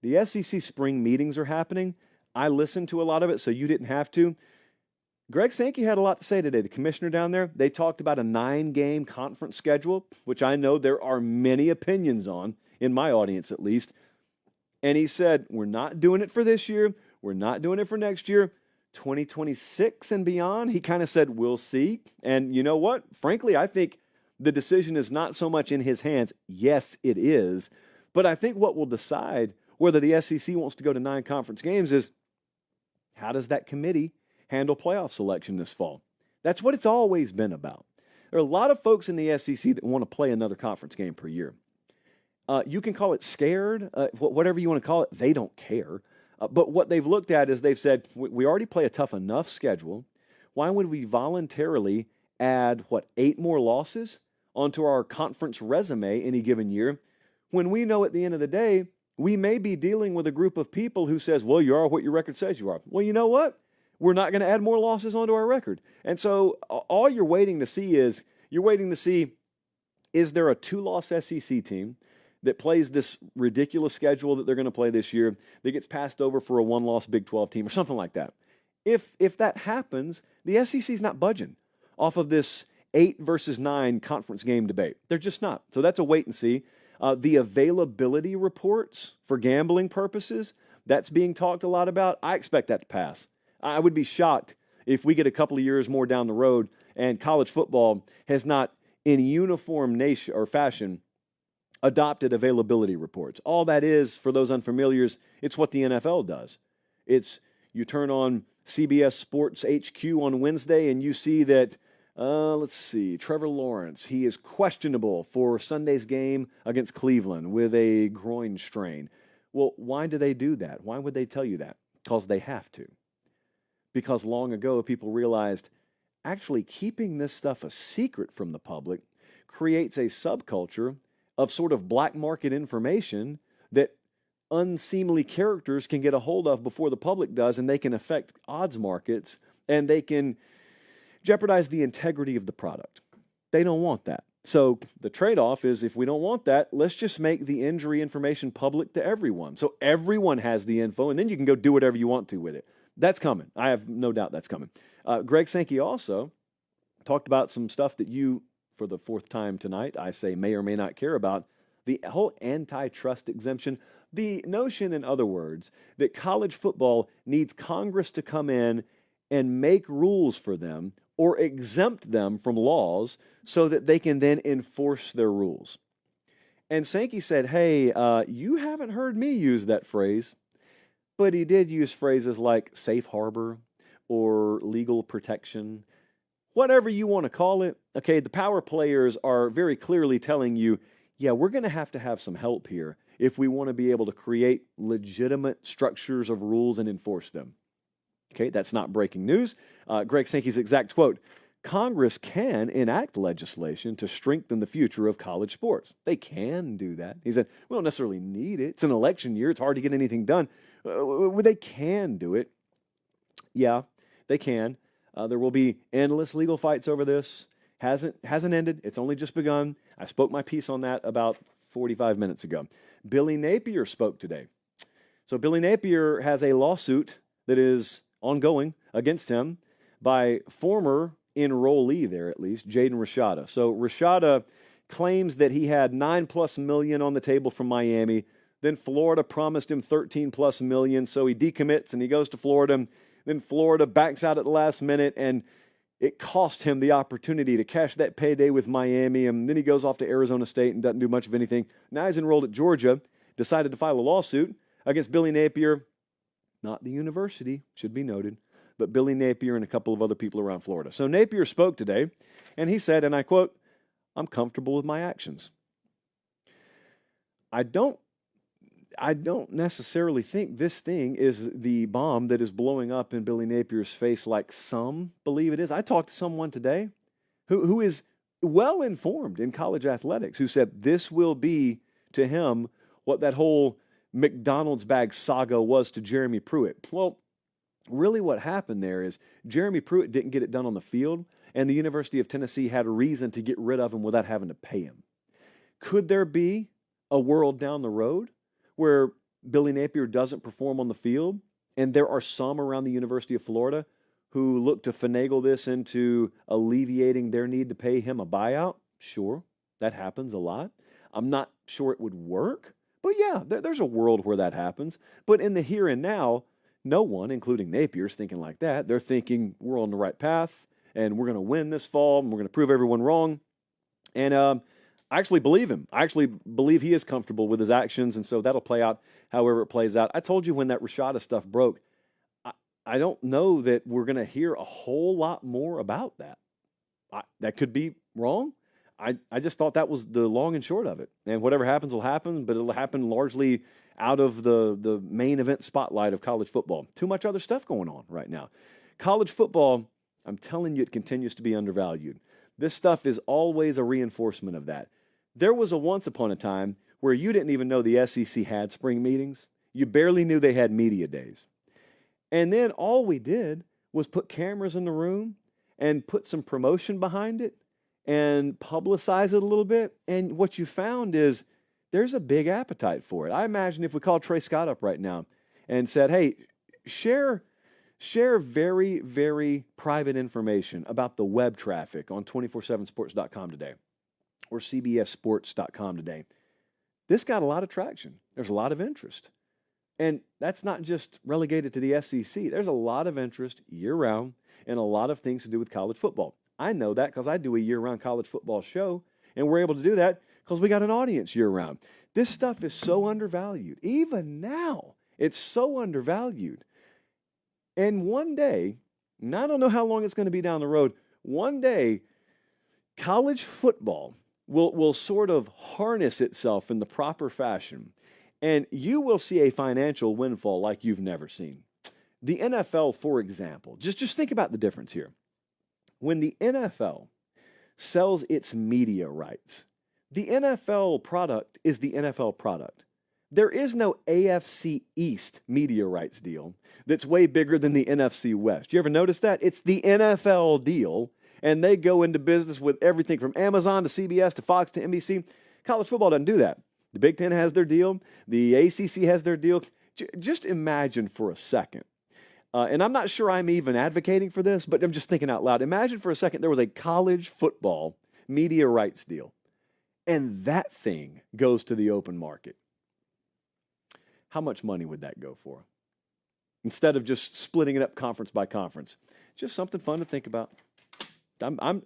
The SEC spring meetings are happening. I listened to a lot of it, so you didn't have to. Greg Sankey had a lot to say today. The commissioner down there, they talked about a 9-game conference schedule, which I know there are many opinions on, in my audience at least. And he said, we're not doing it for this year. We're not doing it for next year. 2026 and beyond, he kind of said, we'll see. And you know what? Frankly, I think the decision is not so much in his hands. Yes, it is. But I think what will decide whether the SEC wants to go to 9 conference games is, how does that committee handle playoff selection this fall? That's what it's always been about. There are a lot of folks in the SEC that want to play another conference game per year. You can call it scared, whatever you want to call it. They don't care. But what they've looked at is they've said, we already play a tough enough schedule. Why would we voluntarily add, 8 more losses onto our conference resume any given year, when we know at the end of the day, we may be dealing with a group of people who says, well, you are what your record says you are. Well, you know what? We're not going to add more losses onto our record. And so all you're waiting to see is, is there a 2-loss SEC team that plays this ridiculous schedule that they're going to play this year that gets passed over for a 1-loss Big 12 team or something like that? If that happens, the SEC's not budging off of this 8 versus 9 conference game debate. They're just not. So that's a wait and see. The availability reports for gambling purposes, that's being talked a lot about. I expect that to pass. I would be shocked if we get a couple of years more down the road and college football has not, in uniform nation or fashion, adopted availability reports. All that is, for those unfamiliars, it's what the NFL does. It's, you turn on CBS Sports HQ on Wednesday and you see that, Trevor Lawrence, he is questionable for Sunday's game against Cleveland with a groin strain. Well, why do they do that? Why would they tell you that? Because they have to. Because long ago, people realized actually keeping this stuff a secret from the public creates a subculture of sort of black market information that unseemly characters can get a hold of before the public does, and they can affect odds markets, and they can jeopardize the integrity of the product. They don't want that. So the trade-off is, if we don't want that, let's just make the injury information public to everyone. So everyone has the info, and then you can go do whatever you want to with it. That's coming. I have no doubt that's coming. Greg Sankey also talked about some stuff that you, for the 4th time tonight, I say may or may not care about, the whole antitrust exemption. The notion, in other words, that college football needs Congress to come in and make rules for them or exempt them from laws so that they can then enforce their rules. And Sankey said, hey, you haven't heard me use that phrase, but he did use phrases like safe harbor or legal protection, whatever you want to call it. Okay, the power players are very clearly telling you, yeah, we're going to have some help here if we want to be able to create legitimate structures of rules and enforce them. Okay, that's not breaking news. Greg Sankey's exact quote, Congress can enact legislation to strengthen the future of college sports. They can do that. He said, we don't necessarily need it. It's an election year. It's hard to get anything done. They can do it. Yeah, they can. There will be endless legal fights over this. Hasn't ended. It's only just begun. I spoke my piece on that about 45 minutes ago. Billy Napier spoke today. So Billy Napier has a lawsuit that is ongoing against him by former enrollee there, at least, Jaden Rashada. So Rashada claims that he had $9+ million on the table from Miami. Then Florida promised him $13+ million. So he decommits and he goes to Florida. Then Florida backs out at the last minute, and it cost him the opportunity to cash that payday with Miami. And then he goes off to Arizona State and doesn't do much of anything. Now he's enrolled at Georgia, decided to file a lawsuit against Billy Napier, not the university, should be noted, but Billy Napier and a couple of other people around Florida. So Napier spoke today, and he said, and I quote, I'm comfortable with my actions. I don't necessarily think this thing is the bomb that is blowing up in Billy Napier's face like some believe it is. I talked to someone today who is well informed in college athletics who said this will be to him what that whole McDonald's bag saga was to Jeremy Pruitt. Well, really what happened there is Jeremy Pruitt didn't get it done on the field, and the University of Tennessee had a reason to get rid of him without having to pay him. Could there be a world down the road where Billy Napier doesn't perform on the field, and there are some around the University of Florida who look to finagle this into alleviating their need to pay him a buyout, sure, that happens a lot. I'm not sure it would work, but yeah, there's a world where that happens. But in the here and now, no one, including Napier, is thinking like that. They're thinking we're on the right path, and we're going to win this fall, and we're going to prove everyone wrong. And I actually believe him. I actually believe he is comfortable with his actions, and so that'll play out however it plays out. I told you when that Rashada stuff broke, I don't know that we're going to hear a whole lot more about that. That could be wrong. I just thought that was the long and short of it. And whatever happens will happen, but it'll happen largely out of the main event spotlight of college football. Too much other stuff going on right now. College football, I'm telling you, it continues to be undervalued. This stuff is always a reinforcement of that. There was a once upon a time where you didn't even know the SEC had spring meetings. You barely knew they had media days. And then all we did was put cameras in the room and put some promotion behind it and publicize it a little bit. And what you found is there's a big appetite for it. I imagine if we called Trey Scott up right now and said, hey, share very, very private information about the web traffic on 247sports.com today or cbssports.com today. This got a lot of traction. There's a lot of interest. And that's not just relegated to the SEC. There's a lot of interest year-round in a lot of things to do with college football. I know that because I do a year-round college football show, and we're able to do that because we got an audience year-round. This stuff is so undervalued. Even now, it's so undervalued. And one day, and I don't know how long it's going to be down the road, one day, college football will sort of harness itself in the proper fashion. And you will see a financial windfall like you've never seen. The NFL, for example, just think about the difference here. When the NFL sells its media rights, the NFL product is the NFL product. There is no AFC East media rights deal that's way bigger than the NFC West. You ever notice that? It's the NFL deal, and they go into business with everything from Amazon to CBS to Fox to NBC. College football doesn't do that. The Big Ten has their deal. The ACC has their deal. Just imagine for a second, and I'm not sure I'm even advocating for this, but I'm just thinking out loud. Imagine for a second there was a college football media rights deal, and that thing goes to the open market. How much money would that go for? Instead of just splitting it up conference by conference. Just something fun to think about.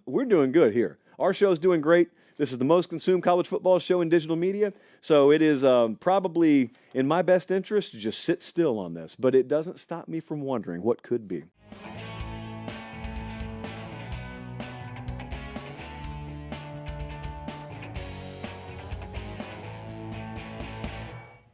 We're doing good here. Our show's doing great. This is the most consumed college football show in digital media, so it is probably in my best interest to just sit still on this, but it doesn't stop me from wondering what could be.